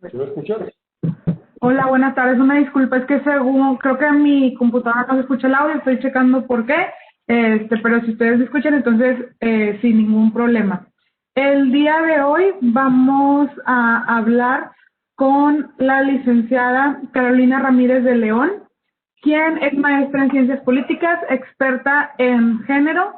¿Sí me escuchas? Hola, buenas tardes. Una disculpa, es que según creo que en mi computadora no se escucha el audio, estoy checando por qué, pero si ustedes me escuchan, entonces sin ningún problema. El día de hoy vamos a hablar con la licenciada Carolina Ramírez de León, quien es maestra en ciencias políticas, experta en género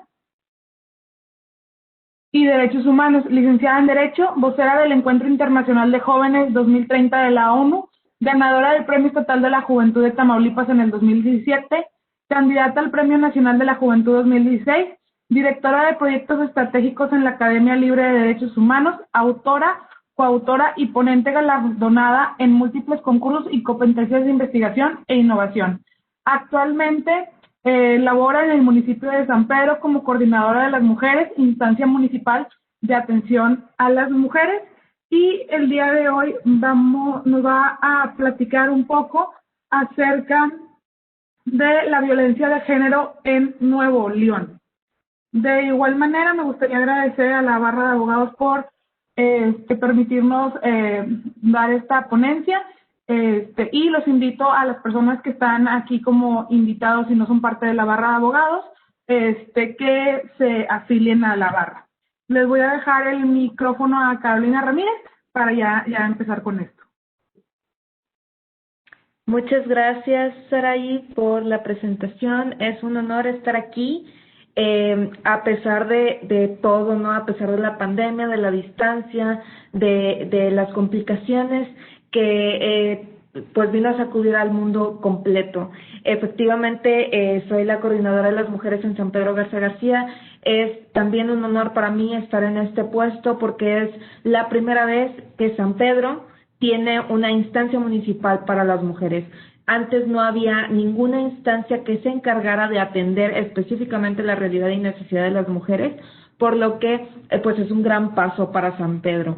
y Derechos Humanos, licenciada en Derecho, vocera del Encuentro Internacional de Jóvenes 2030 de la ONU, ganadora del Premio Estatal de la Juventud de Tamaulipas en el 2017, candidata al Premio Nacional de la Juventud 2016, directora de proyectos estratégicos en la Academia Libre de Derechos Humanos, autora, coautora y ponente galardonada en múltiples concursos y competencias de investigación e innovación. Actualmente labora en el municipio de San Pedro como coordinadora de las mujeres, instancia municipal de atención a las mujeres, y el día de hoy nos va a platicar un poco acerca de la violencia de género en Nuevo León. De igual manera, me gustaría agradecer a la Barra de Abogados por permitirnos dar esta ponencia, y los invito a las personas que están aquí como invitados y no son parte de la Barra de Abogados, que se afilien a la barra. Les voy a dejar el micrófono a Carolina Ramírez para ya empezar con esto. Muchas gracias, Saraí, por la presentación. Es un honor estar aquí, a pesar de todo, ¿no? A pesar de la pandemia, de la distancia, de las complicaciones que pues vino a sacudir al mundo completo. Efectivamente, soy la coordinadora de las mujeres en San Pedro Garza García. Es también un honor para mí estar en este puesto porque es la primera vez que San Pedro tiene una instancia municipal para las mujeres. Antes no había ninguna instancia que se encargara de atender específicamente la realidad y necesidad de las mujeres, por lo que pues es un gran paso para San Pedro.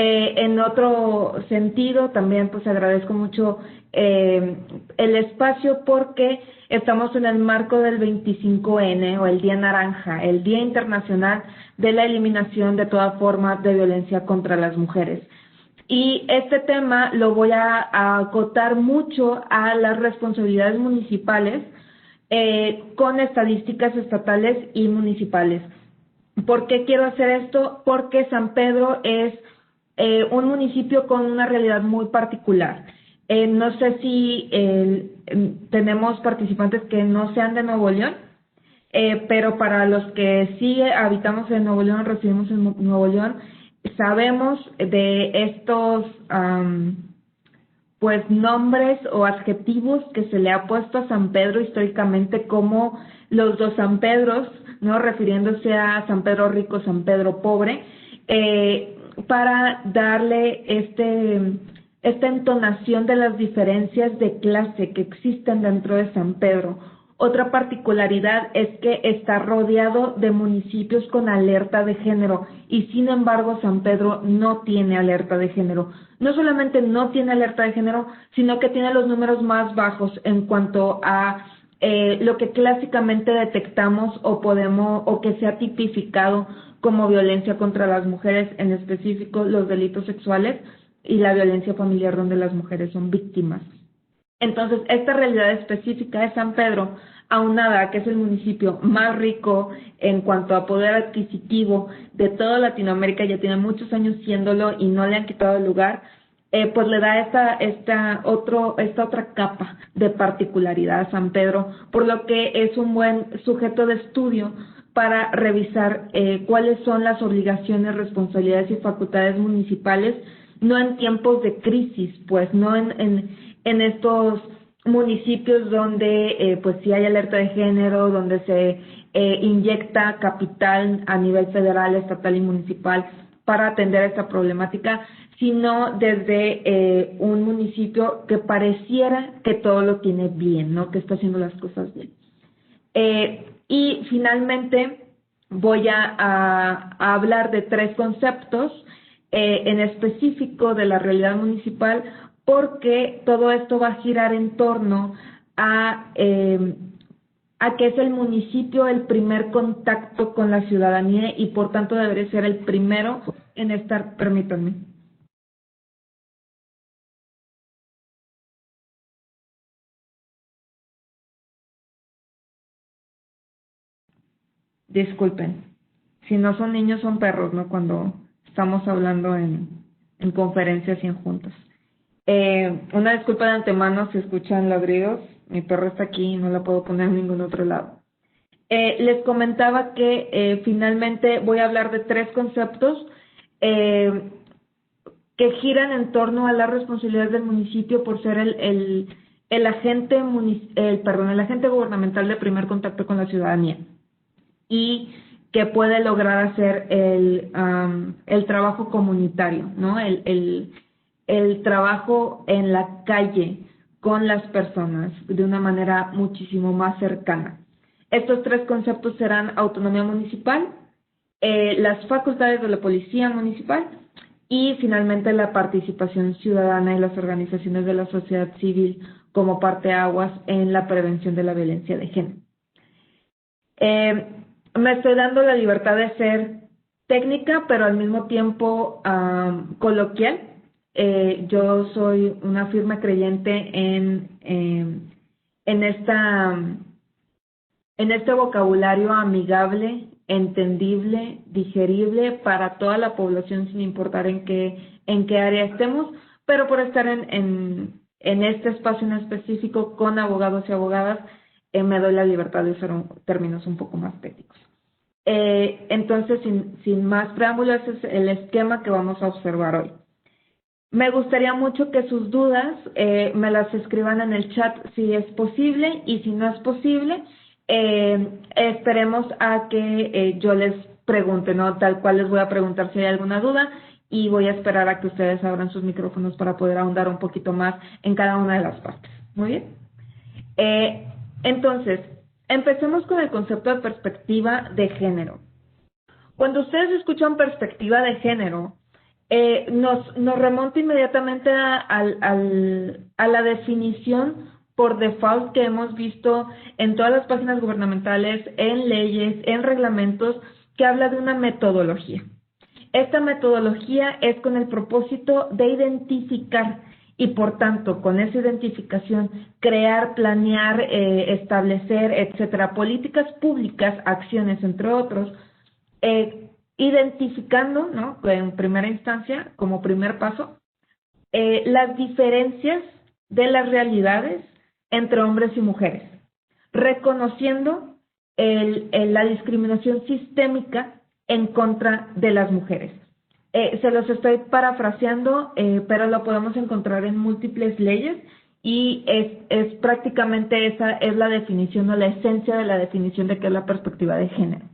En otro sentido, también pues agradezco mucho el espacio porque estamos en el marco del 25N o el Día Naranja, el Día Internacional de la Eliminación de toda forma de violencia contra las mujeres. Y este tema lo voy a acotar mucho a las responsabilidades municipales con estadísticas estatales y municipales. ¿Por qué quiero hacer esto? Porque San Pedro es un municipio con una realidad muy particular. No sé si tenemos participantes que no sean de Nuevo León, pero para los que sí habitamos en Nuevo León, residimos en Nuevo León, sabemos de estos pues nombres o adjetivos que se le ha puesto a San Pedro históricamente como los dos San Pedros, ¿no? Refiriéndose a San Pedro rico, San Pedro pobre, para darle esta entonación de las diferencias de clase que existen dentro de San Pedro. Otra particularidad es que está rodeado de municipios con alerta de género y sin embargo San Pedro no tiene alerta de género. No solamente no tiene alerta de género, sino que tiene los números más bajos en cuanto a lo que clásicamente detectamos o que se ha tipificado como violencia contra las mujeres, en específico los delitos sexuales y la violencia familiar donde las mujeres son víctimas. Entonces, esta realidad específica de San Pedro, aunada a que es el municipio más rico en cuanto a poder adquisitivo de toda Latinoamérica, ya tiene muchos años siéndolo y no le han quitado el lugar, pues le da esta otra capa de particularidad a San Pedro, por lo que es un buen sujeto de estudio para revisar cuáles son las obligaciones, responsabilidades y facultades municipales, no en tiempos de crisis, pues no en estos municipios donde pues sí hay alerta de género, donde se inyecta capital a nivel federal, estatal y municipal para atender esta problemática, sino desde un municipio que pareciera que todo lo tiene bien, ¿no? Que está haciendo las cosas bien. Y finalmente voy a hablar de tres conceptos en específico de la realidad municipal, porque todo esto va a girar en torno a que es el municipio el primer contacto con la ciudadanía y por tanto debería ser el primero en estar, permítanme. Disculpen. Si no son niños, son perros, ¿no? Cuando estamos hablando en conferencias y en juntas. Una disculpa de antemano si escuchan ladridos. Mi perro está aquí y no la puedo poner en ningún otro lado. Les comentaba que finalmente voy a hablar de 3 conceptos que giran en torno a la responsabilidad del municipio por ser el agente el agente gubernamental de primer contacto con la ciudadanía y que puede lograr hacer el trabajo comunitario, ¿no? El trabajo en la calle con las personas de una manera muchísimo más cercana. Estos 3 conceptos serán autonomía municipal, las facultades de la policía municipal y finalmente la participación ciudadana y las organizaciones de la sociedad civil como parteaguas en la prevención de la violencia de género. Me estoy dando la libertad de ser técnica, pero al mismo tiempo coloquial. Yo soy una firme creyente en este vocabulario amigable, entendible, digerible para toda la población sin importar en qué área estemos, pero por estar en este espacio en específico con abogados y abogadas, me doy la libertad de usar términos un poco más técnicos. Entonces, sin más preámbulos, ese es el esquema que vamos a observar hoy. Me gustaría mucho que sus dudas me las escriban en el chat si es posible, y si no es posible, esperemos a que yo les pregunte, ¿no? Tal cual les voy a preguntar si hay alguna duda y voy a esperar a que ustedes abran sus micrófonos para poder ahondar un poquito más en cada una de las partes. Muy bien. Entonces, empecemos con el concepto de perspectiva de género. Cuando ustedes escuchan perspectiva de género, nos remonta inmediatamente a la definición por default que hemos visto en todas las páginas gubernamentales, en leyes, en reglamentos, que habla de una metodología. Esta metodología es con el propósito de identificar y, por tanto, con esa identificación, crear, planear, establecer, etcétera, políticas públicas, acciones, entre otros, identificando, ¿no?, en primera instancia, como primer paso, las diferencias de las realidades entre hombres y mujeres, reconociendo la discriminación sistémica en contra de las mujeres. Se los estoy parafraseando, pero lo podemos encontrar en múltiples leyes y es prácticamente esa es la definición o la esencia de la definición de qué es la perspectiva de género.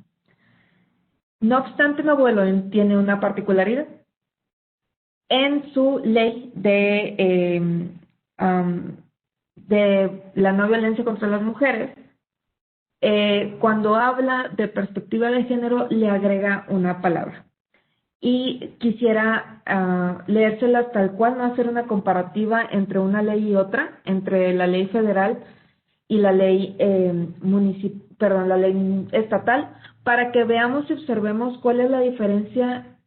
No obstante, Nuevo León tiene una particularidad. En su ley de la no violencia contra las mujeres, cuando habla de perspectiva de género, le agrega una palabra. Y quisiera leérselas tal cual, no hacer una comparativa entre una ley y otra, entre la ley federal y la ley la ley estatal, para que veamos y observemos cuál es la diferencia.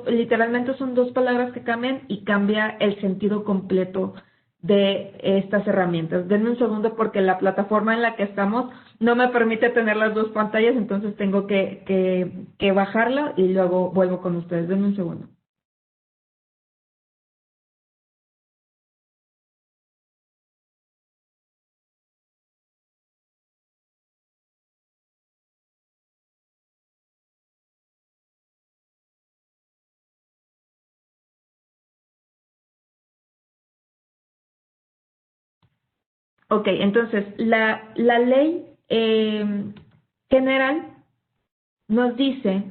Literalmente son 2 palabras que cambian y cambia el sentido completo de estas herramientas. Denme un segundo porque la plataforma en la que estamos no me permite tener las 2 pantallas, entonces tengo que bajarla y luego vuelvo con ustedes. Denme un segundo. Ok, entonces la ley general nos dice,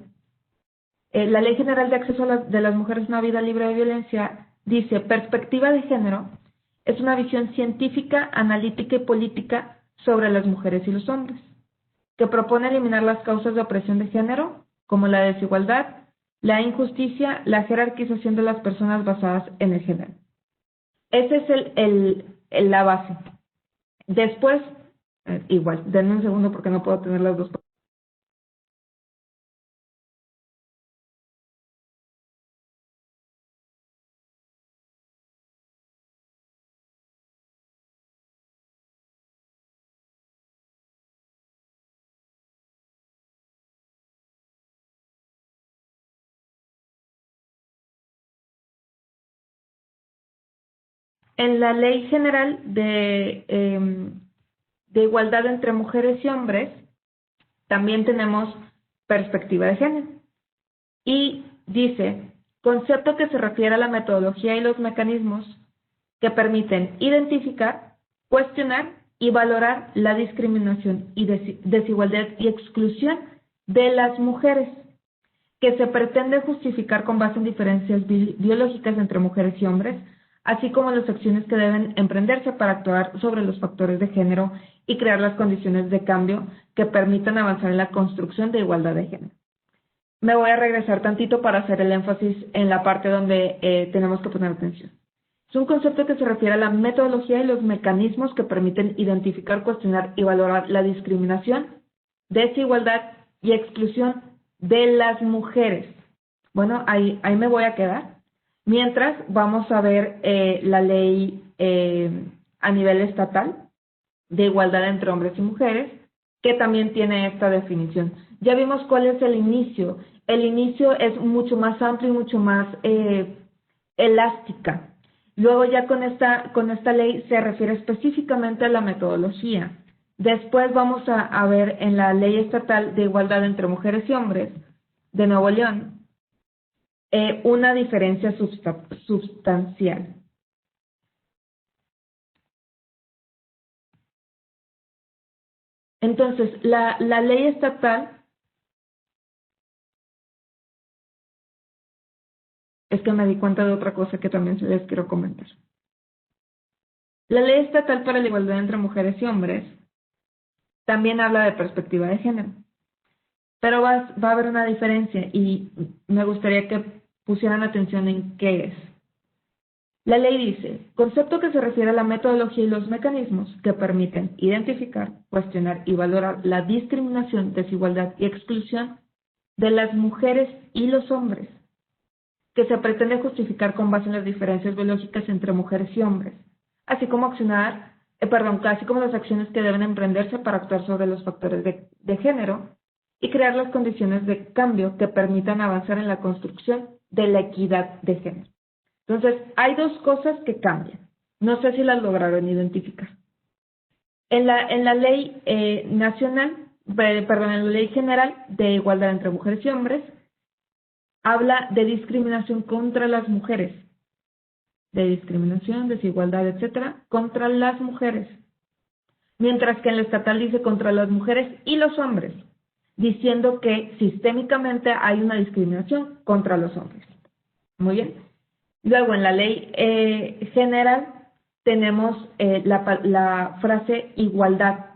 la Ley General de Acceso de las Mujeres a una Vida Libre de Violencia dice: perspectiva de género es una visión científica, analítica y política sobre las mujeres y los hombres, que propone eliminar las causas de opresión de género, como la desigualdad, la injusticia, la jerarquización de las personas basadas en el género. Esa es la base. Después, igual, denme un segundo porque no puedo tener las 2. En la Ley General de Igualdad entre Mujeres y Hombres, también tenemos perspectiva de género. Y dice, concepto que se refiere a la metodología y los mecanismos que permiten identificar, cuestionar y valorar la discriminación y desigualdad y exclusión de las mujeres, que se pretende justificar con base en diferencias biológicas entre mujeres y hombres, así como las acciones que deben emprenderse para actuar sobre los factores de género y crear las condiciones de cambio que permitan avanzar en la construcción de igualdad de género. Me voy a regresar tantito para hacer el énfasis en la parte donde tenemos que poner atención. Es un concepto que se refiere a la metodología y los mecanismos que permiten identificar, cuestionar y valorar la discriminación, desigualdad y exclusión de las mujeres. Bueno, ahí me voy a quedar. Mientras vamos a ver la ley a nivel estatal de igualdad entre hombres y mujeres, que también tiene esta definición. Ya vimos cuál es el inicio. El inicio es mucho más amplio y mucho más elástica. Luego ya con esta ley se refiere específicamente a la metodología. Después vamos a ver en la Ley Estatal de Igualdad entre Mujeres y Hombres de Nuevo León una diferencia sustancial. Entonces, la Ley Estatal, es que me di cuenta de otra cosa que también les quiero comentar. La Ley Estatal para la Igualdad entre Mujeres y Hombres también habla de perspectiva de género. Pero va a haber una diferencia y me gustaría que pusieran atención en qué es. La ley dice, concepto que se refiere a la metodología y los mecanismos que permiten identificar, cuestionar y valorar la discriminación, desigualdad y exclusión de las mujeres y los hombres, que se pretende justificar con base en las diferencias biológicas entre mujeres y hombres, así como así como las acciones que deben emprenderse para actuar sobre los factores de género y crear las condiciones de cambio que permitan avanzar en la construcción de la equidad de género. Entonces, hay dos cosas que cambian. No sé si las lograron identificar. En la ley nacional, en la ley general de igualdad entre mujeres y hombres, habla de discriminación contra las mujeres, de discriminación, desigualdad, etcétera, contra las mujeres. Mientras que en la estatal dice contra las mujeres y los hombres, diciendo que sistémicamente hay una discriminación contra los hombres. Muy bien. Luego, en la ley general tenemos la frase igualdad,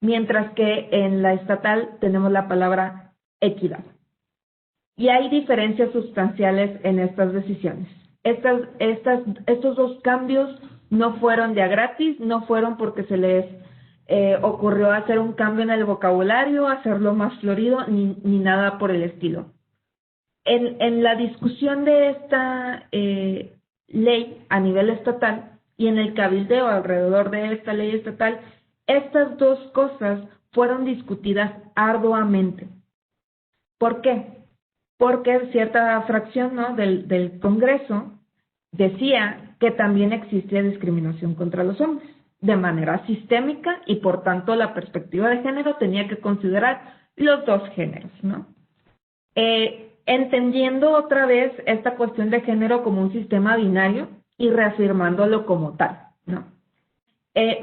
mientras que en la estatal tenemos la palabra equidad. Y hay diferencias sustanciales en estas decisiones. Estos dos cambios no fueron de a gratis, no fueron porque se les ocurrió hacer un cambio en el vocabulario, hacerlo más florido, ni nada por el estilo. En la discusión de esta ley a nivel estatal y en el cabildeo alrededor de esta ley estatal, estas dos cosas fueron discutidas arduamente. ¿Por qué? Porque cierta fracción, ¿no?, del Congreso decía que también existía discriminación contra los hombres de manera sistémica y por tanto la perspectiva de género tenía que considerar los dos géneros, ¿no? Entendiendo otra vez esta cuestión de género como un sistema binario y reafirmándolo como tal, ¿no?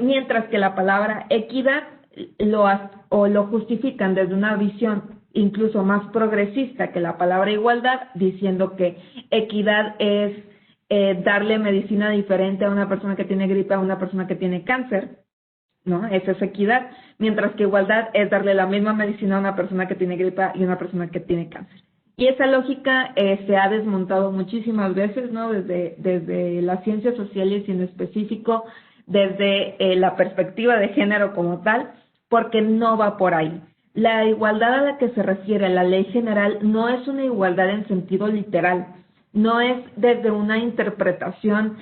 Mientras que la palabra equidad lo justifican desde una visión incluso más progresista que la palabra igualdad, diciendo que equidad es darle medicina diferente a una persona que tiene gripe a una persona que tiene cáncer, ¿no? Esa es equidad, mientras que igualdad es darle la misma medicina a una persona que tiene gripe y a una persona que tiene cáncer. Y esa lógica se ha desmontado muchísimas veces, ¿no? Desde las ciencias sociales y en específico desde la perspectiva de género como tal, porque no va por ahí. La igualdad a la que se refiere la ley general no es una igualdad en sentido literal, no es desde una interpretación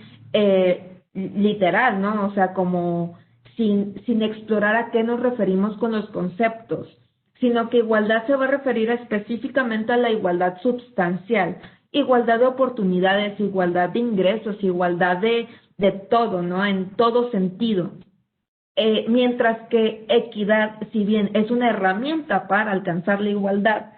literal, ¿no? O sea, como sin explorar a qué nos referimos con los conceptos, sino que igualdad se va a referir específicamente a la igualdad sustancial. igualdad de oportunidades, igualdad de ingresos, igualdad de todo, ¿no? En todo sentido. Mientras que equidad, si bien es una herramienta para alcanzar la igualdad,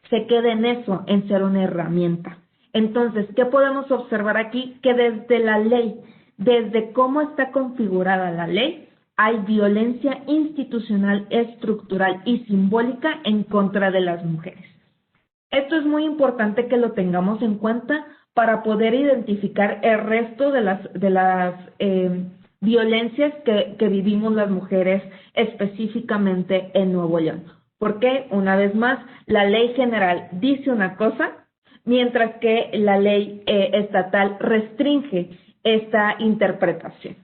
se queda en eso, en ser una herramienta. Entonces, ¿qué podemos observar aquí? Que desde la ley, desde cómo está configurada la ley, hay violencia institucional, estructural y simbólica en contra de las mujeres. Esto es muy importante que lo tengamos en cuenta para poder identificar el resto de las violencias que vivimos las mujeres específicamente en Nuevo León. Porque, una vez más, la ley general dice una cosa, mientras que la ley estatal restringe esta interpretación.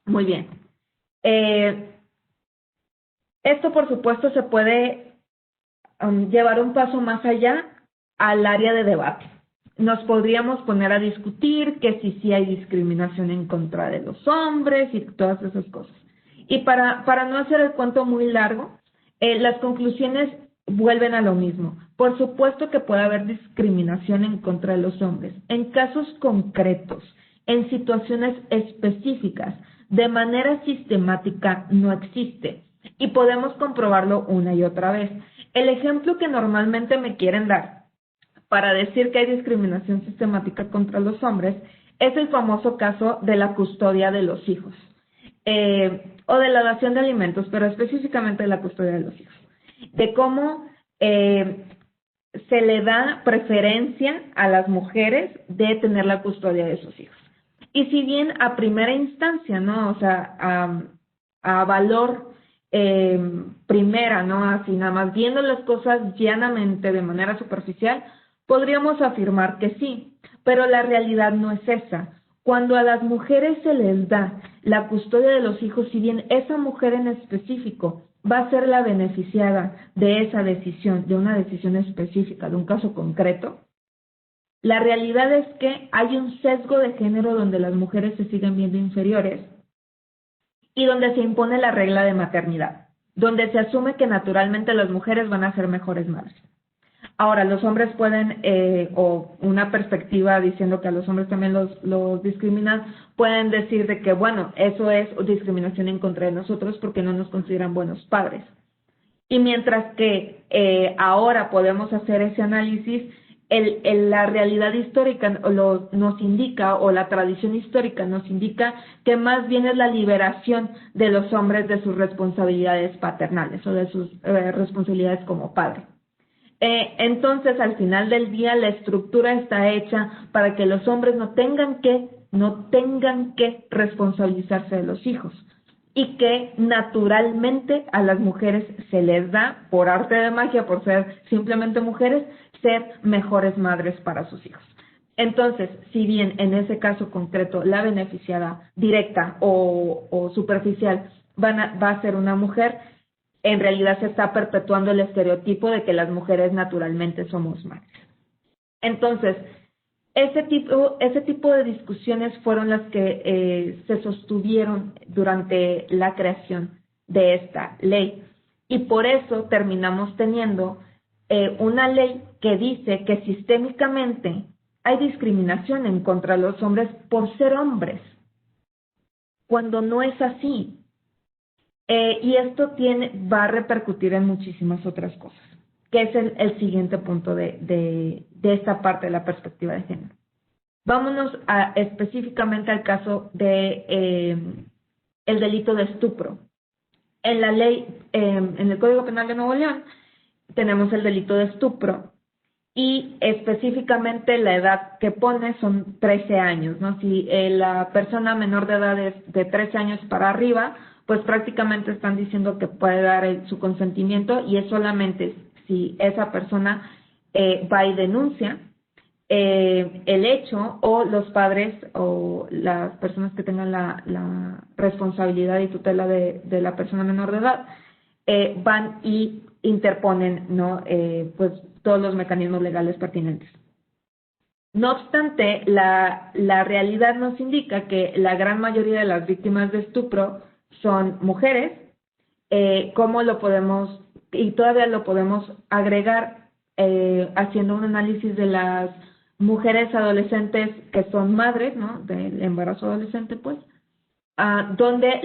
Muy bien. Esto, por supuesto, se puede llevar un paso más allá al área de debate. Nos podríamos poner a discutir que si hay discriminación en contra de los hombres y todas esas cosas. Y para no hacer el cuento muy largo, las conclusiones vuelven a lo mismo. Por supuesto que puede haber discriminación en contra de los hombres, en casos concretos, en situaciones específicas, de manera sistemática no existe. Y podemos comprobarlo una y otra vez. El ejemplo que normalmente me quieren dar para decir que hay discriminación sistemática contra los hombres es el famoso caso de la custodia de los hijos, o de la dación de alimentos, pero específicamente de la custodia de los hijos, de cómo se le da preferencia a las mujeres de tener la custodia de sus hijos. Y si bien a primera instancia, ¿no? O sea, a valor primera, ¿no? Así nada más viendo las cosas llanamente de manera superficial, podríamos afirmar que sí, pero la realidad no es esa. Cuando a las mujeres se les da la custodia de los hijos, si bien esa mujer en específico va a ser la beneficiada de esa decisión, de una decisión específica, de un caso concreto, la realidad es que hay un sesgo de género donde las mujeres se siguen viendo inferiores y donde se impone la regla de maternidad, donde se asume que naturalmente las mujeres van a ser mejores madres. Ahora, los hombres pueden, o una perspectiva diciendo que a los hombres también los discriminan, pueden decir de que, bueno, eso es discriminación en contra de nosotros porque no nos consideran buenos padres. Y mientras que ahora podemos hacer ese análisis, la realidad histórica nos indica, o la tradición histórica nos indica, que más bien es la liberación de los hombres de sus responsabilidades paternales o de sus responsabilidades como padre. Entonces, al final del día, la estructura está hecha para que los hombres no tengan que responsabilizarse de los hijos, y que naturalmente a las mujeres se les da, por arte de magia, por ser simplemente mujeres, ser mejores madres para sus hijos. Entonces, si bien en ese caso concreto la beneficiada directa o superficial va a ser una mujer, en realidad se está perpetuando el estereotipo de que las mujeres naturalmente somos madres. Entonces, ese tipo de discusiones fueron las que se sostuvieron durante la creación de esta ley. Y por eso terminamos teniendo una ley que dice que sistémicamente hay discriminación en contra de los hombres por ser hombres, cuando no es así. Y esto va a repercutir en muchísimas otras cosas, que es el siguiente punto de esta parte de la perspectiva de género. Vámonos específicamente al caso de el delito de estupro. En la ley, en el Código Penal de Nuevo León, tenemos el delito de estupro, y específicamente la edad que pone son 13 años, ¿no? Si la persona menor de edad es de 13 años para arriba, pues prácticamente están diciendo que puede dar su consentimiento, y es solamente si esa persona va y denuncia el hecho, o los padres o las personas que tengan la responsabilidad y tutela de la persona menor de edad van y interponen, ¿no? Pues todos los mecanismos legales pertinentes. No obstante, la realidad nos indica que la gran mayoría de las víctimas de estupro son mujeres. ¿Cómo lo podemos, y todavía lo podemos agregar haciendo un análisis de las mujeres adolescentes que son madres, ¿no? Del embarazo adolescente, pues, donde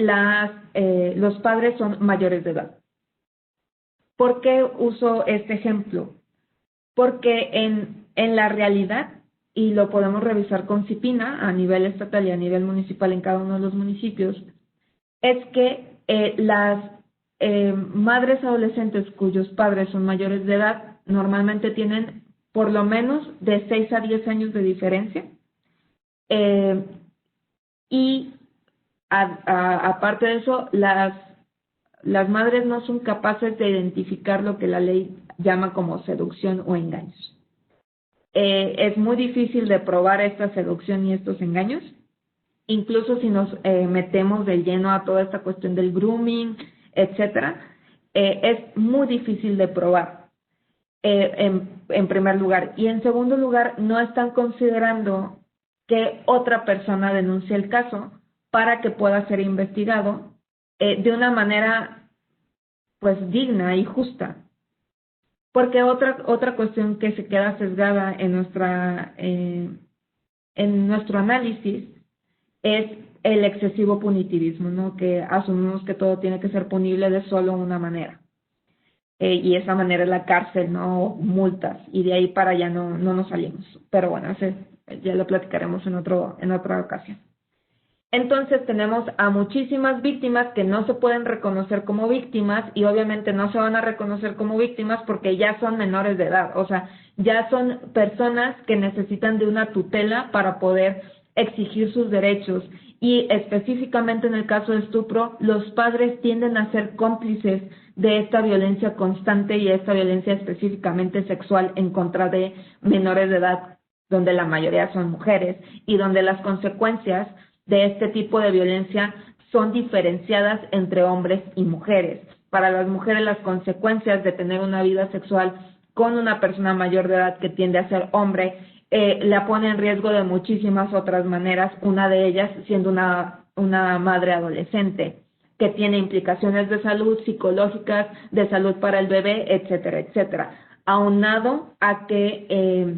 los padres son mayores de edad. ¿Por qué uso este ejemplo? Porque en la realidad, y lo podemos revisar con CIPINA a nivel estatal y a nivel municipal en cada uno de los municipios, es que las madres adolescentes cuyos padres son mayores de edad normalmente tienen por lo menos de 6 a 10 años de diferencia, y aparte de eso, las madres no son capaces de identificar lo que la ley llama como seducción o engaños. Es muy difícil de probar esta seducción y estos engaños, incluso si nos metemos de lleno a toda esta cuestión del grooming, etcétera, es muy difícil de probar, en primer lugar. Y en segundo lugar, no están considerando que otra persona denuncie el caso para que pueda ser investigado de una manera, pues, digna y justa. Porque otra cuestión que se queda sesgada en nuestro análisis es el excesivo punitivismo, ¿no? Que asumimos que todo tiene que ser punible de solo una manera. Y esa manera es la cárcel, ¿no? Multas, y de ahí para allá no nos salimos. Pero bueno, ya lo platicaremos en otra ocasión. Entonces tenemos a muchísimas víctimas que no se pueden reconocer como víctimas, y obviamente no se van a reconocer como víctimas porque ya son menores de edad, o sea, ya son personas que necesitan de una tutela para poder exigir sus derechos. Y específicamente en el caso de estupro, los padres tienden a ser cómplices de esta violencia constante y esta violencia específicamente sexual en contra de menores de edad, donde la mayoría son mujeres y donde las consecuencias de este tipo de violencia son diferenciadas entre hombres y mujeres. Para las mujeres, las consecuencias de tener una vida sexual con una persona mayor de edad que tiende a ser hombre la pone en riesgo de muchísimas otras maneras, una de ellas siendo una madre adolescente que tiene implicaciones de salud, psicológicas, de salud para el bebé, etcétera, etcétera. Aunado a que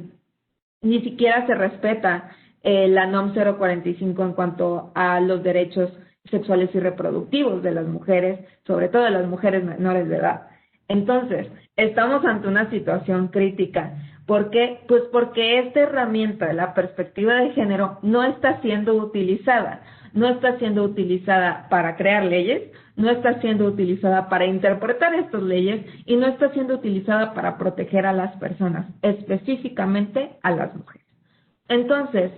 ni siquiera se respeta la NOM 045 en cuanto a los derechos sexuales y reproductivos de las mujeres, sobre todo de las mujeres menores de edad. Entonces, estamos ante una situación crítica. ¿Por qué? Pues porque esta herramienta de la perspectiva de género no está siendo utilizada. No está siendo utilizada para crear leyes, no está siendo utilizada para interpretar estas leyes y no está siendo utilizada para proteger a las personas, específicamente a las mujeres. Entonces,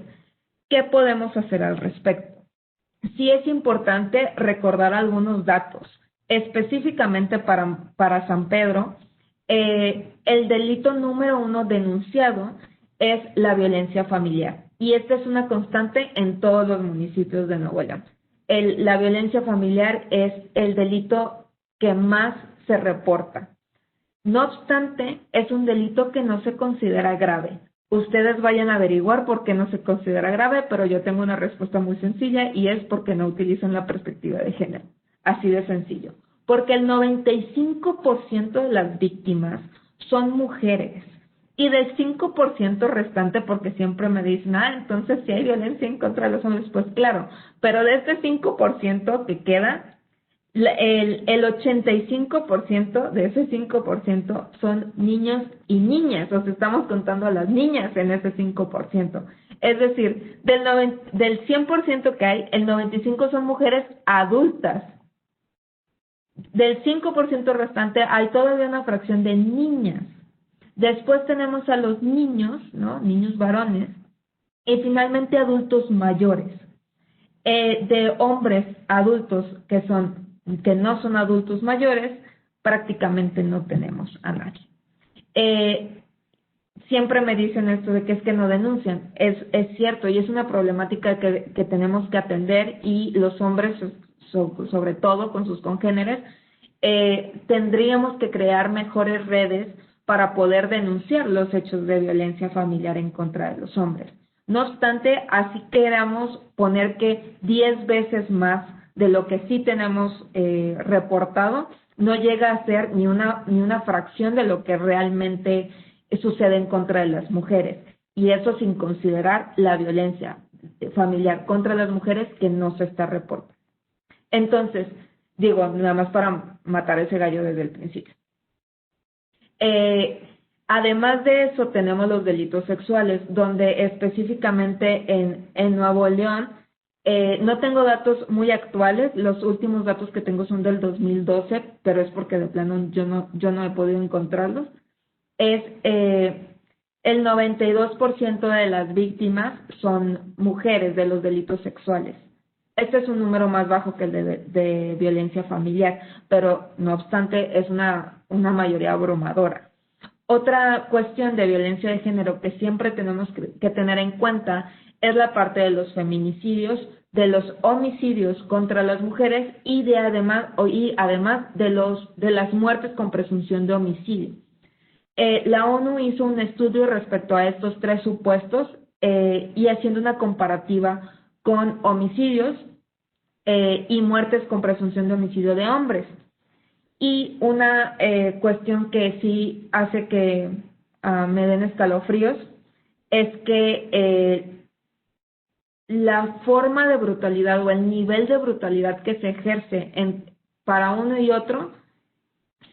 ¿qué podemos hacer al respecto? Sí es importante recordar algunos datos. Específicamente para San Pedro, el delito número 1 denunciado es la violencia familiar. Y esta es una constante en todos los municipios de Nuevo León. La violencia familiar es el delito que más se reporta. No obstante, es un delito que no se considera grave. Ustedes vayan a averiguar por qué no se considera grave, pero yo tengo una respuesta muy sencilla y es porque no utilizan la perspectiva de género. Así de sencillo. Porque el 95% de las víctimas son mujeres. Y del 5% restante, porque siempre me dicen, entonces si hay violencia en contra de los hombres, pues claro. Pero de este 5% que queda, el 85% de ese 5% son niños y niñas, o sea, estamos contando a las niñas en ese 5%. Es decir, del 100% que hay, el 95% son mujeres adultas. Del 5% restante hay todavía una fracción de niñas. Después tenemos a los niños, ¿no? Niños varones, y finalmente adultos mayores. De hombres adultos que no son adultos mayores, prácticamente no tenemos a nadie. Siempre me dicen esto de que es que no denuncian. Es cierto, y es una problemática que tenemos que atender, y los hombres, sobre todo con sus congéneres, tendríamos que crear mejores redes para poder denunciar los hechos de violencia familiar en contra de los hombres. No obstante, así queramos poner que 10 veces más de lo que sí tenemos reportado, no llega a ser ni una fracción de lo que realmente sucede en contra de las mujeres. y eso sin considerar la violencia familiar contra las mujeres que no se está reportando. Entonces, digo, nada más para matar ese gallo desde el principio. Además de eso, tenemos los delitos sexuales, donde específicamente en Nuevo León, no tengo datos muy actuales, los últimos datos que tengo son del 2012, pero es porque de plano yo no he podido encontrarlos. Es el 92% de las víctimas son mujeres de los delitos sexuales. Este es un número más bajo que el de violencia familiar, pero no obstante es una mayoría abrumadora. Otra cuestión de violencia de género que siempre tenemos que tener en cuenta es la parte de los feminicidios, de los homicidios contra las mujeres y además de las muertes con presunción de homicidio. La ONU hizo un estudio respecto a estos tres supuestos y haciendo una comparativa con homicidios y muertes con presunción de homicidio de hombres. Y una cuestión que sí hace que me den escalofríos es que la forma de brutalidad o el nivel de brutalidad que se ejerce para uno y otro,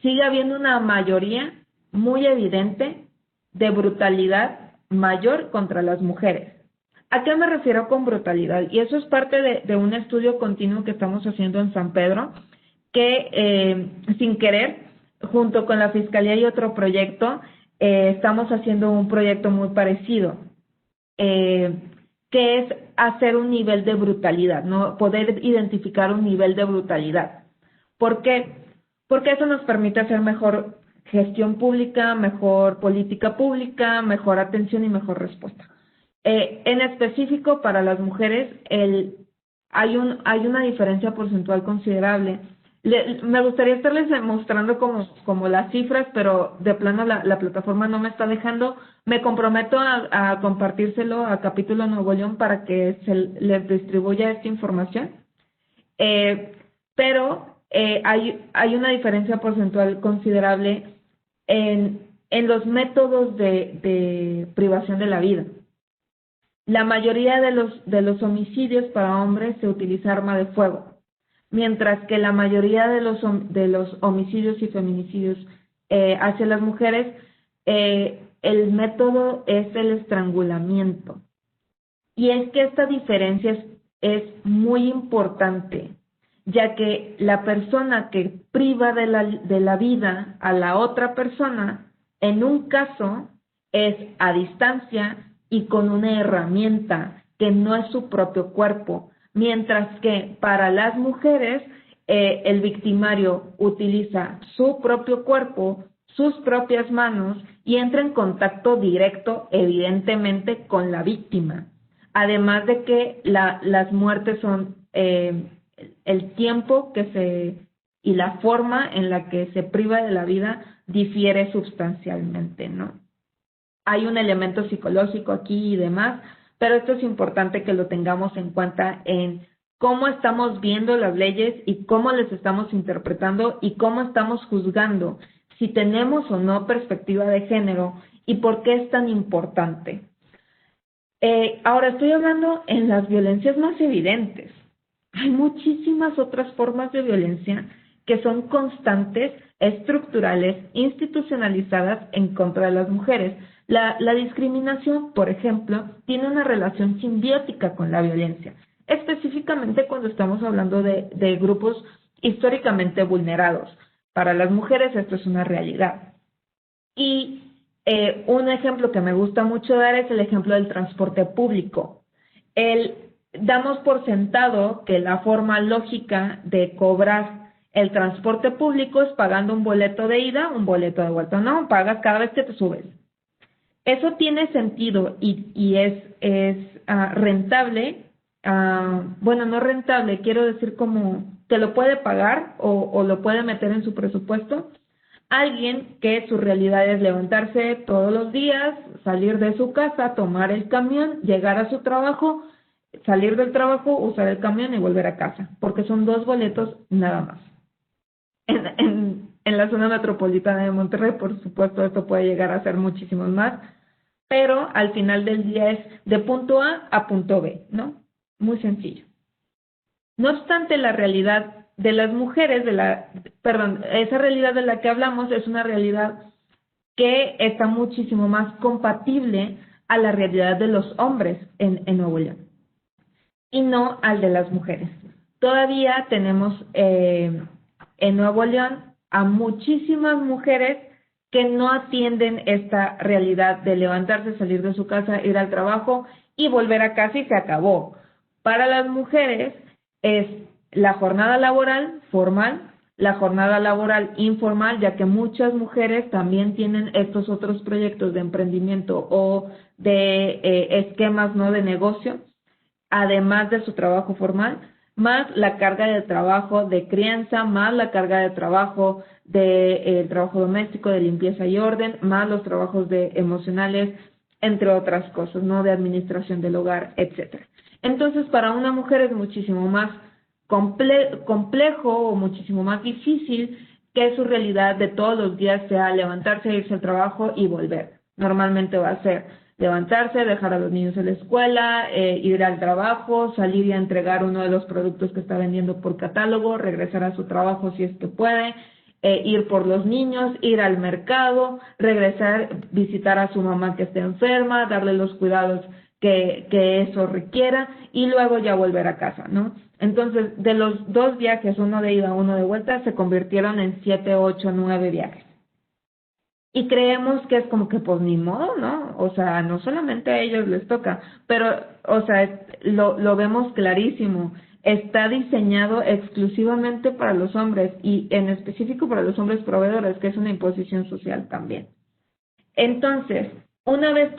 sigue habiendo una mayoría muy evidente de brutalidad mayor contra las mujeres. ¿A qué me refiero con brutalidad? Y eso es parte de un estudio continuo que estamos haciendo en San Pedro, que sin querer, junto con la Fiscalía y otro proyecto, estamos haciendo un proyecto muy parecido, que es hacer un nivel de brutalidad, ¿no? Poder identificar un nivel de brutalidad. ¿Por qué? Porque eso nos permite hacer mejor gestión pública, mejor política pública, mejor atención y mejor respuesta. En específico, para las mujeres, hay una diferencia porcentual considerable. Me gustaría estarles mostrando como las cifras, pero de plano la plataforma no me está dejando. Me comprometo a compartírselo a Capítulo Nuevo León para que se les distribuya esta información. Pero hay una diferencia porcentual considerable en los métodos de privación de la vida. La mayoría de los homicidios para hombres se utiliza arma de fuego, mientras que la mayoría de los homicidios y feminicidios hacia las mujeres, el método es el estrangulamiento. Y es que esta diferencia es muy importante, ya que la persona que priva de la vida a la otra persona, en un caso, es a distancia y con una herramienta que no es su propio cuerpo, mientras que para las mujeres el victimario utiliza su propio cuerpo, sus propias manos y entra en contacto directo, evidentemente, con la víctima. Además de que las muertes son el tiempo y la forma en la que se priva de la vida difiere sustancialmente, ¿no? Hay un elemento psicológico aquí y demás, pero esto es importante que lo tengamos en cuenta en cómo estamos viendo las leyes y cómo les estamos interpretando y cómo estamos juzgando si tenemos o no perspectiva de género y por qué es tan importante. Ahora estoy hablando en las violencias más evidentes. Hay muchísimas otras formas de violencia que son constantes, estructurales, institucionalizadas en contra de las mujeres. La discriminación, por ejemplo, tiene una relación simbiótica con la violencia, específicamente cuando estamos hablando de grupos históricamente vulnerados. Para las mujeres esto es una realidad. Y un ejemplo que me gusta mucho dar es el ejemplo del transporte público. Damos por sentado que la forma lógica de cobrar el transporte público es pagando un boleto de ida, un boleto de vuelta. No, pagas cada vez que te subes. Eso tiene sentido y es rentable. Bueno, no rentable, quiero decir como que lo puede pagar o lo puede meter en su presupuesto. Alguien que su realidad es levantarse todos los días, salir de su casa, tomar el camión, llegar a su trabajo, salir del trabajo, usar el camión y volver a casa, porque son 2 boletos nada más. En la zona metropolitana de Monterrey, por supuesto, esto puede llegar a ser muchísimos más, pero al final del día es de punto A punto B, ¿no? Muy sencillo. No obstante, la realidad de las mujeres, esa realidad de la que hablamos es una realidad que está muchísimo más compatible a la realidad de los hombres en Nuevo León y no al de las mujeres. Todavía tenemos en Nuevo León a muchísimas mujeres que no atienden esta realidad de levantarse, salir de su casa, ir al trabajo y volver a casa y se acabó. Para las mujeres es la jornada laboral formal, la jornada laboral informal, ya que muchas mujeres también tienen estos otros proyectos de emprendimiento o de esquemas no de negocio, además de su trabajo formal, más la carga de trabajo de crianza, más la carga de trabajo de trabajo doméstico, de limpieza y orden, más los trabajos de emocionales, entre otras cosas, ¿no? De administración del hogar, etcétera. Entonces, para una mujer es muchísimo más complejo o muchísimo más difícil que su realidad de todos los días sea levantarse, irse al trabajo y volver. Normalmente va a ser levantarse, dejar a los niños en la escuela, ir al trabajo, salir y entregar uno de los productos que está vendiendo por catálogo, regresar a su trabajo si es que puede, ir por los niños, ir al mercado, regresar, visitar a su mamá que esté enferma, darle los cuidados que eso requiera y luego ya volver a casa, ¿no? Entonces, de los 2 viajes, uno de ida, uno de vuelta, se convirtieron en 7, 8, 9 viajes. Y creemos que es como que pues ni modo, ¿no? O sea, no solamente a ellos les toca, pero, o sea, lo vemos clarísimo. Está diseñado exclusivamente para los hombres y en específico para los hombres proveedores, que es una imposición social también. Entonces, una vez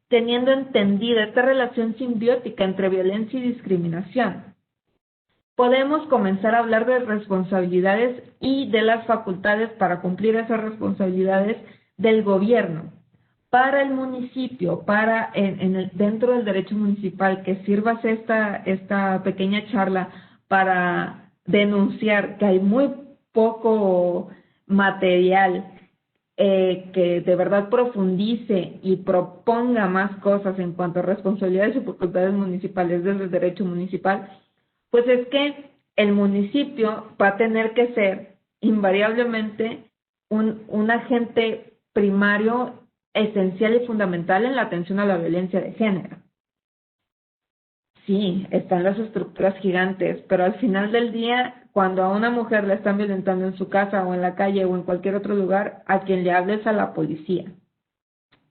teniendo entendida esta relación simbiótica entre violencia y discriminación, podemos comenzar a hablar de responsabilidades y de las facultades para cumplir esas responsabilidades del gobierno. Para el municipio, dentro del derecho municipal, que sirva esta pequeña charla para denunciar que hay muy poco material que de verdad profundice y proponga más cosas en cuanto a responsabilidades y facultades municipales desde el derecho municipal, pues es que el municipio va a tener que ser invariablemente un agente primario, esencial y fundamental en la atención a la violencia de género. Sí, están las estructuras gigantes, pero al final del día, cuando a una mujer la están violentando en su casa o en la calle o en cualquier otro lugar, a quien le hables a la policía.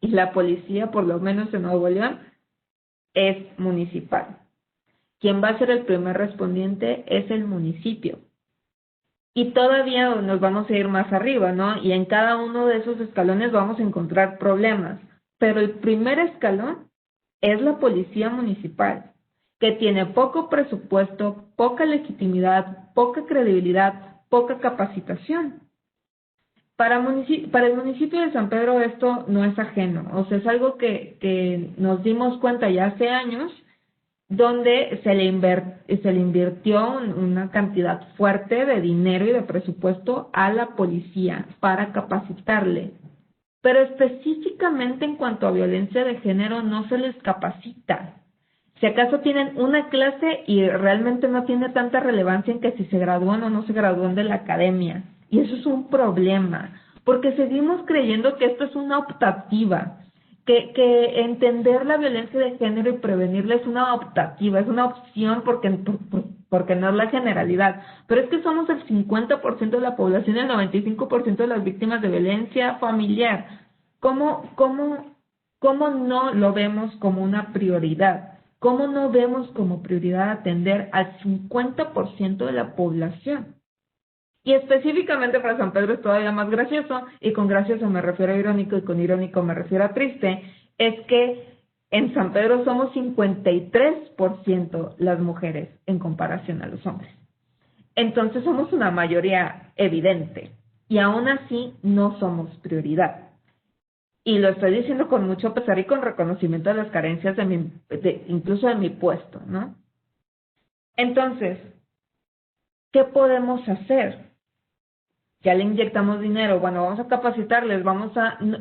Y la policía, por lo menos en Nuevo León, es municipal. Quien va a ser el primer respondiente es el municipio. Y todavía nos vamos a ir más arriba, ¿no? Y en cada uno de esos escalones vamos a encontrar problemas. Pero el primer escalón es la policía municipal, que tiene poco presupuesto, poca legitimidad, poca credibilidad, poca capacitación. Para el municipio de San Pedro esto no es ajeno, o sea, es algo que nos dimos cuenta ya hace años, donde se le invirtió una cantidad fuerte de dinero y de presupuesto a la policía para capacitarle. Pero específicamente en cuanto a violencia de género no se les capacita. Si acaso tienen una clase y realmente no tiene tanta relevancia en que si se gradúan o no se gradúan de la academia. Y eso es un problema, porque seguimos creyendo que esto es una optativa. Que entender la violencia de género y prevenirla es una optativa, es una opción porque no es la generalidad. Pero es que somos el 50% de la población y el 95% de las víctimas de violencia familiar. ¿Cómo no lo vemos como una prioridad? ¿Cómo no vemos como prioridad atender al 50% de la población? Y específicamente para San Pedro es todavía más gracioso, y con gracioso me refiero a irónico y con irónico me refiero a triste, es que en San Pedro somos 53% las mujeres en comparación a los hombres. Entonces somos una mayoría evidente y aún así no somos prioridad. Y lo estoy diciendo con mucho pesar y con reconocimiento de las carencias incluso de mi puesto, ¿no? Entonces, ¿qué podemos hacer? ya le inyectamos dinero, bueno, vamos a capacitarles,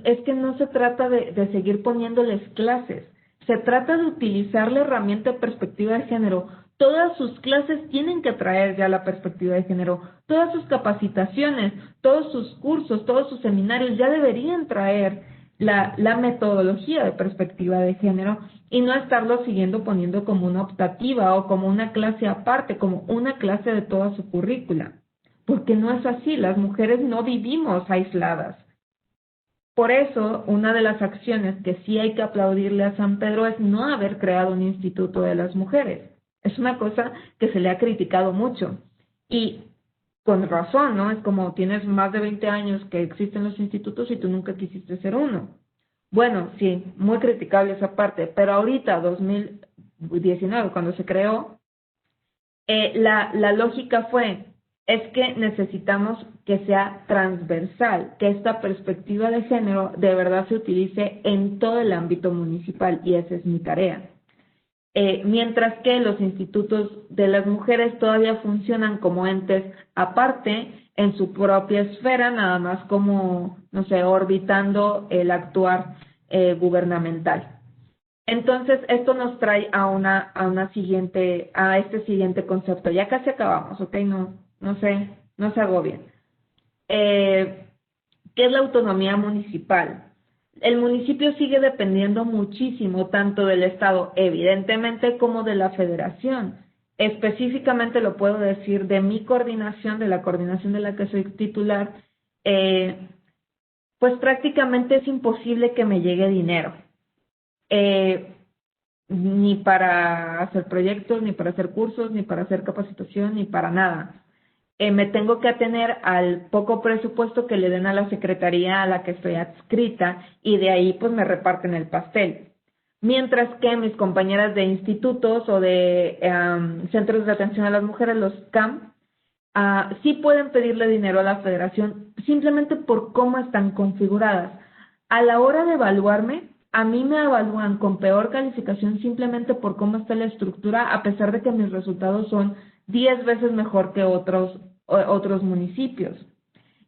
es que no se trata de seguir poniéndoles clases, se trata de utilizar la herramienta de perspectiva de género. Todas sus clases tienen que traer ya la perspectiva de género, todas sus capacitaciones, todos sus cursos, todos sus seminarios ya deberían traer la metodología de perspectiva de género y no estarlo siguiendo poniendo como una optativa o como una clase aparte, como una clase de toda su currícula. Porque no es así, las mujeres no vivimos aisladas. Por eso, una de las acciones que sí hay que aplaudirle a San Pedro es no haber creado un instituto de las mujeres. Es una cosa que se le ha criticado mucho. Y con razón, ¿no? Es como tienes más de 20 años que existen los institutos y tú nunca quisiste ser uno. Bueno, sí, muy criticable esa parte, pero ahorita, 2019, cuando se creó, la lógica es que necesitamos que sea transversal, que esta perspectiva de género de verdad se utilice en todo el ámbito municipal y esa es mi tarea. Mientras que los institutos de las mujeres todavía funcionan como entes aparte en su propia esfera, nada más como, no sé, orbitando el actuar gubernamental. Entonces, esto nos trae a este siguiente concepto. Ya casi acabamos, ¿ok? No se agobien. ¿Qué es la autonomía municipal? El municipio sigue dependiendo muchísimo tanto del Estado, evidentemente, como de la Federación. Específicamente lo puedo decir de mi coordinación, de la coordinación de la que soy titular, pues prácticamente es imposible que me llegue dinero. Ni para hacer proyectos, ni para hacer cursos, ni para hacer capacitación, ni para nada. Me tengo que atener al poco presupuesto que le den a la secretaría a la que estoy adscrita y de ahí pues me reparten el pastel. Mientras que mis compañeras de institutos o de centros de atención a las mujeres, los CAM, sí pueden pedirle dinero a la federación simplemente por cómo están configuradas. A la hora de evaluarme, a mí me evalúan con peor calificación simplemente por cómo está la estructura, a pesar de que mis resultados son 10 veces mejor que otros municipios.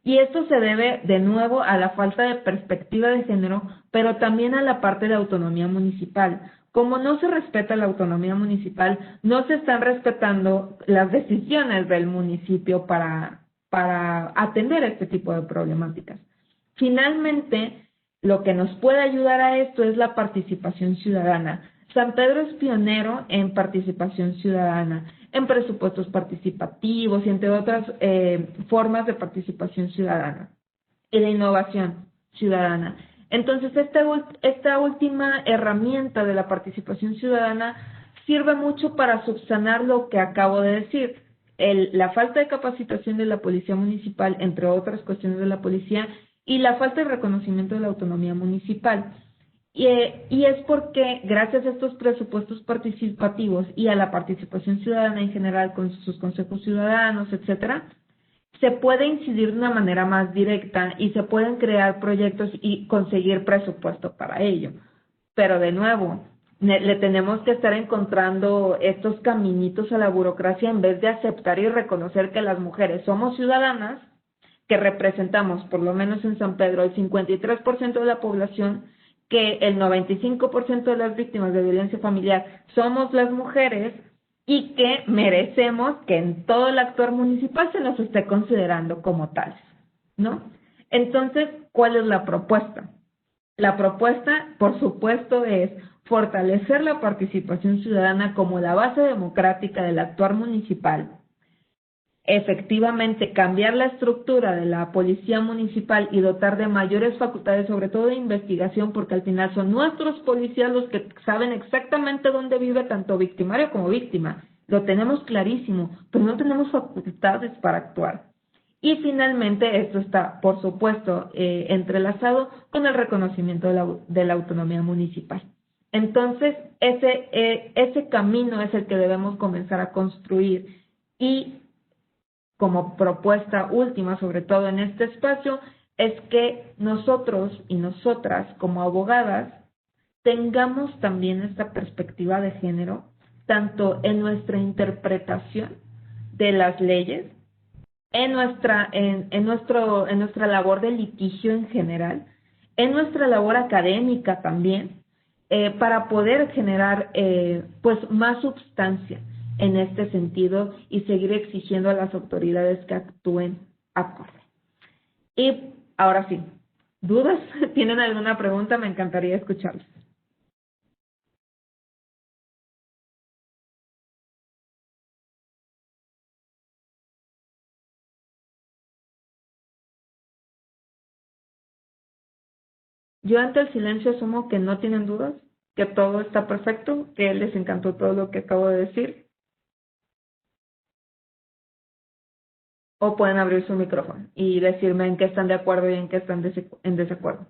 Y esto se debe, de nuevo, a la falta de perspectiva de género, pero también a la parte de autonomía municipal. Como no se respeta la autonomía municipal, no se están respetando las decisiones del municipio para atender este tipo de problemáticas. Finalmente, lo que nos puede ayudar a esto es la participación ciudadana. San Pedro es pionero en participación ciudadana, en presupuestos participativos y entre otras formas de participación ciudadana y de innovación ciudadana. Entonces, esta última herramienta de la participación ciudadana sirve mucho para subsanar lo que acabo de decir, la falta de capacitación de la policía municipal, entre otras cuestiones de la policía, y la falta de reconocimiento de la autonomía municipal. Y es porque, gracias a estos presupuestos participativos y a la participación ciudadana en general con sus consejos ciudadanos, etcétera, se puede incidir de una manera más directa y se pueden crear proyectos y conseguir presupuesto para ello. Pero de nuevo, le tenemos que estar encontrando estos caminitos a la burocracia en vez de aceptar y reconocer que las mujeres somos ciudadanas, que representamos, por lo menos en San Pedro, el 53% de la población, que el 95% de las víctimas de violencia familiar somos las mujeres y que merecemos que en todo el actuar municipal se nos esté considerando como tales, ¿no? Entonces, ¿cuál es la propuesta? La propuesta, por supuesto, es fortalecer la participación ciudadana como la base democrática del actuar municipal, efectivamente cambiar la estructura de la policía municipal y dotar de mayores facultades, sobre todo de investigación, porque al final son nuestros policías los que saben exactamente dónde vive tanto victimario como víctima. Lo tenemos clarísimo, pero no tenemos facultades para actuar. Y finalmente, esto está, por supuesto, entrelazado con el reconocimiento de la autonomía municipal. Entonces, ese camino es el que debemos comenzar a construir y como propuesta última, sobre todo en este espacio, es que nosotros y nosotras como abogadas tengamos también esta perspectiva de género, tanto en nuestra interpretación de las leyes, en nuestra labor de litigio en general, en nuestra labor académica también, para poder generar pues más substancia en este sentido y seguir exigiendo a las autoridades que actúen acorde. Y ahora sí, ¿dudas? ¿Tienen alguna pregunta? Me encantaría escucharlos. Yo ante el silencio asumo que no tienen dudas, que todo está perfecto, que les encantó todo lo que acabo de decir, o pueden abrir su micrófono y decirme en qué están de acuerdo y en qué están en desacuerdo.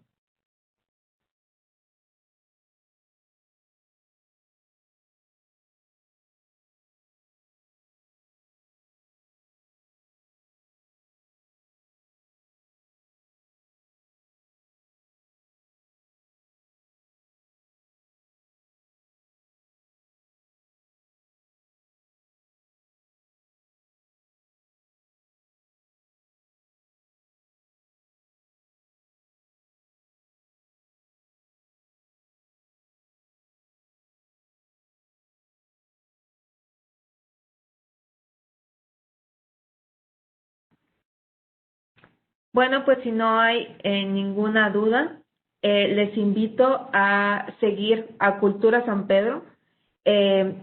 Bueno, pues si no hay ninguna duda, les invito a seguir a Cultura San Pedro,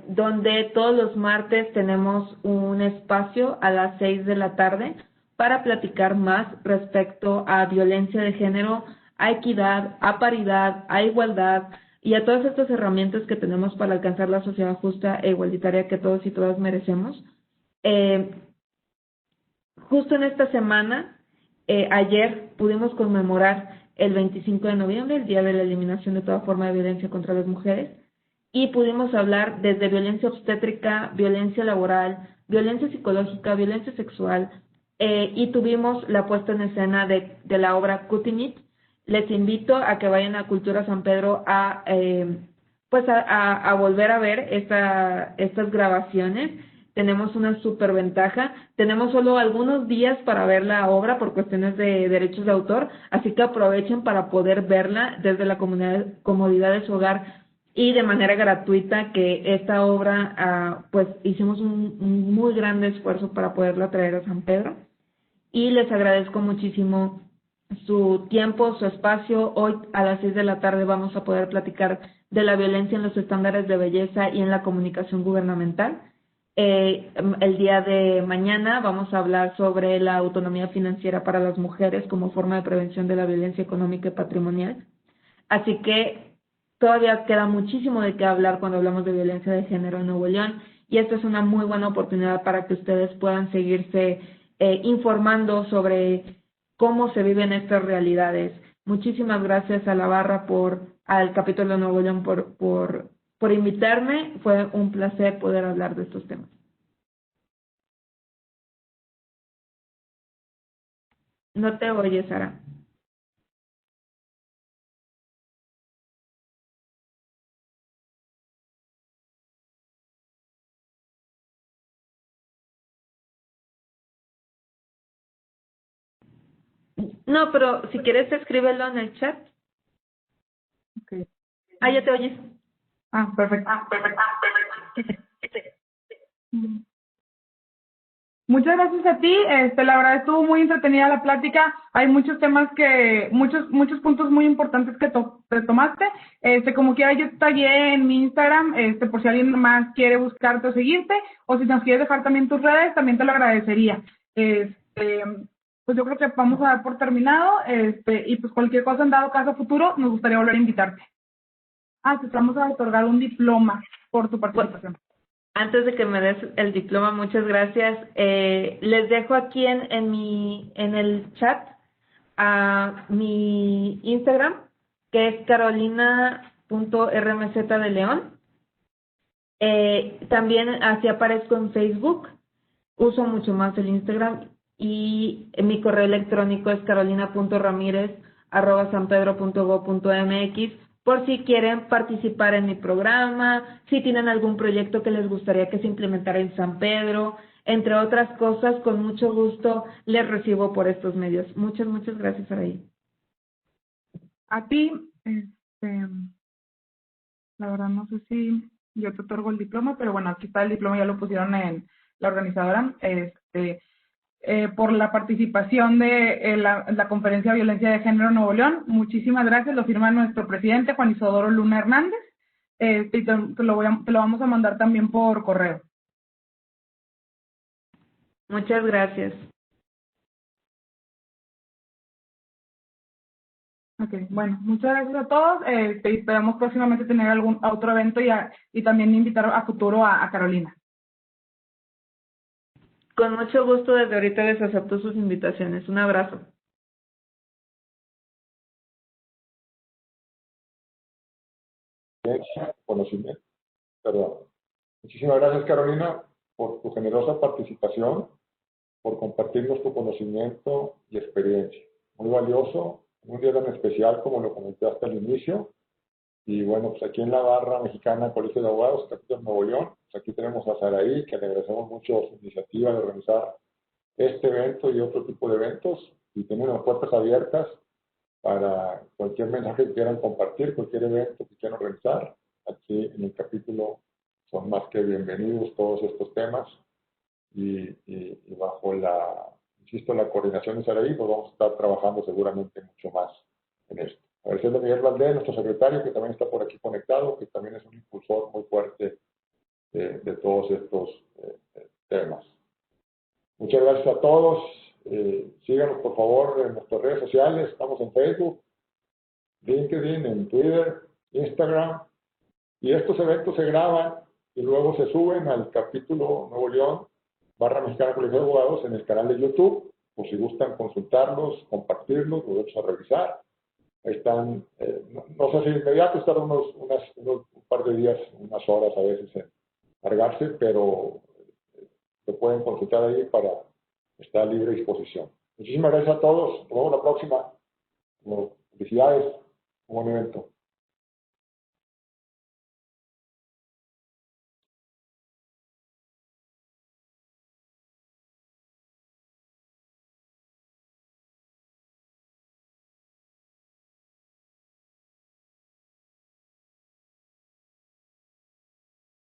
donde todos los martes tenemos un espacio a las 6 de la tarde para platicar más respecto a violencia de género, a equidad, a paridad, a igualdad y a todas estas herramientas que tenemos para alcanzar la sociedad justa e igualitaria que todos y todas merecemos. Eh, Justo en esta semana, ayer pudimos conmemorar el 25 de noviembre, el Día de la Eliminación de toda forma de violencia contra las mujeres, y pudimos hablar desde violencia obstétrica, violencia laboral, violencia psicológica, violencia sexual, y tuvimos la puesta en escena de la obra Cutting It. Les invito a que vayan a Cultura San Pedro pues a volver a ver estas grabaciones. Tenemos una súper ventaja. Tenemos solo algunos días para ver la obra por cuestiones de derechos de autor, así que aprovechen para poder verla desde la comodidad de su hogar y de manera gratuita, que esta obra, pues hicimos un muy grande esfuerzo para poderla traer a San Pedro. Y les agradezco muchísimo su tiempo, su espacio. Hoy a las 6 de la tarde vamos a poder platicar de la violencia en los estándares de belleza y en la comunicación gubernamental. El día de mañana vamos a hablar sobre la autonomía financiera para las mujeres como forma de prevención de la violencia económica y patrimonial. Así que todavía queda muchísimo de qué hablar cuando hablamos de violencia de género en Nuevo León, y esta es una muy buena oportunidad para que ustedes puedan seguirse informando sobre cómo se viven estas realidades. Muchísimas gracias a la barra al capítulo de Nuevo León por invitarme. Fue un placer poder hablar de estos temas. No te oyes, Sara. No, pero si quieres escríbelo en el chat. Okay. Ah, ya te oyes. Perfecto. Muchas gracias a ti. La verdad estuvo muy entretenida la plática. Hay muchos temas muchos puntos muy importantes que tomaste. Como quiera, yo te tagué en mi Instagram, por si alguien más quiere buscarte o seguirte, o si nos quieres dejar también tus redes, también te lo agradecería. Pues yo creo que vamos a dar por terminado, y pues cualquier cosa en dado caso futuro, nos gustaría volver a invitarte. Te vamos a otorgar un diploma por tu participación. Antes de que me des el diploma, muchas gracias. Les dejo aquí en el chat a mi Instagram, que es carolina.rmz de León. También así aparezco en Facebook. Uso mucho más el Instagram, y mi correo electrónico es carolina.ramirez@sanpedro.go.mx, por si quieren participar en mi programa, si tienen algún proyecto que les gustaría que se implementara en San Pedro, entre otras cosas, con mucho gusto les recibo por estos medios. Muchas, muchas gracias, Araí. A ti, la verdad no sé si yo te otorgo el diploma, pero bueno, aquí está el diploma, ya lo pusieron en la organizadora, por la participación de la conferencia de violencia de género en Nuevo León. Muchísimas gracias, lo firma nuestro presidente Juan Isodoro Luna Hernández, y te lo vamos a mandar también por correo. Muchas gracias. Ok, bueno, muchas gracias a todos. Esperamos próximamente tener algún otro evento y también invitar a futuro a Carolina. Con mucho gusto, desde ahorita les acepto sus invitaciones. Un abrazo. Conocimiento, perdón. Muchísimas gracias, Carolina, por tu generosa participación, por compartirnos tu conocimiento y experiencia. Muy valioso, un día tan especial como lo comentaste al inicio. Y bueno, pues aquí en la barra mexicana Colegio de Abogados, capítulo Nuevo León, pues aquí tenemos a Saraí, que le agradecemos mucho su iniciativa de organizar este evento y otro tipo de eventos. Y tenemos las puertas abiertas para cualquier mensaje que quieran compartir, cualquier evento que quieran organizar. Aquí en el capítulo son más que bienvenidos todos estos temas y bajo insisto, la coordinación de Saraí, pues vamos a estar trabajando seguramente mucho más en esto. Agradecerle a Miguel Valdés, nuestro secretario, que también está por aquí conectado, que también es un impulsor muy fuerte de todos estos temas. Muchas gracias a todos. Síganos, por favor, en nuestras redes sociales. Estamos en Facebook, LinkedIn, en Twitter, Instagram. Y estos eventos se graban y luego se suben al capítulo Nuevo León, barra mexicana Colegio de Abogados, en el canal de YouTube. Por si gustan consultarlos, compartirlos, los vamos a revisar. Ahí están, no sé si inmediato, están un par de días, unas horas a veces en cargarse, pero se pueden consultar ahí para estar a libre disposición. Muchísimas gracias a todos. Nos vemos la próxima. Felicidades. Un buen evento.